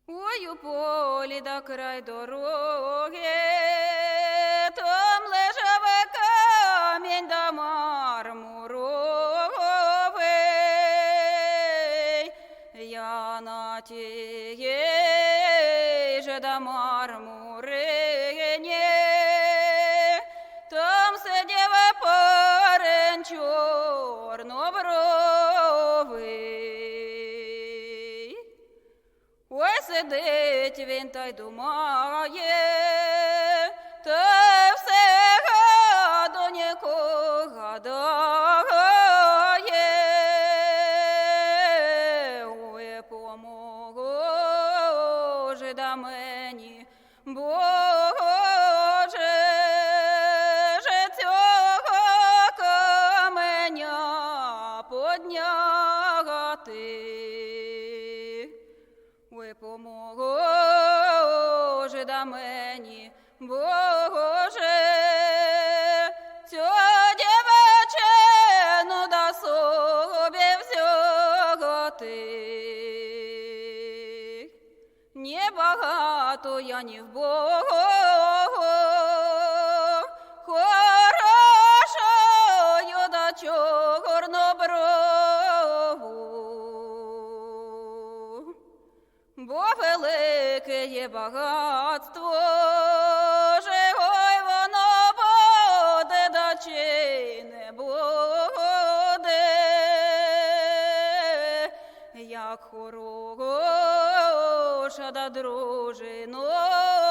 Ой, у полі да край дороги, там лежав камінь да мармуровий. Я на тієї же да мармурині, там сидів парень чорнобровий. Ой, сидить він та й думає, та все гадонько гадає. Ой, поможе да мені, Боже, же цього каменя подняти. Ой, поможе да мені, Боже, цю дівчину да собі взяти. Небагато я ні в Бога, хорошою да чорноброву. Бо велике є багатство, же ой воно буде, да чи не буде, як хороша да дружино.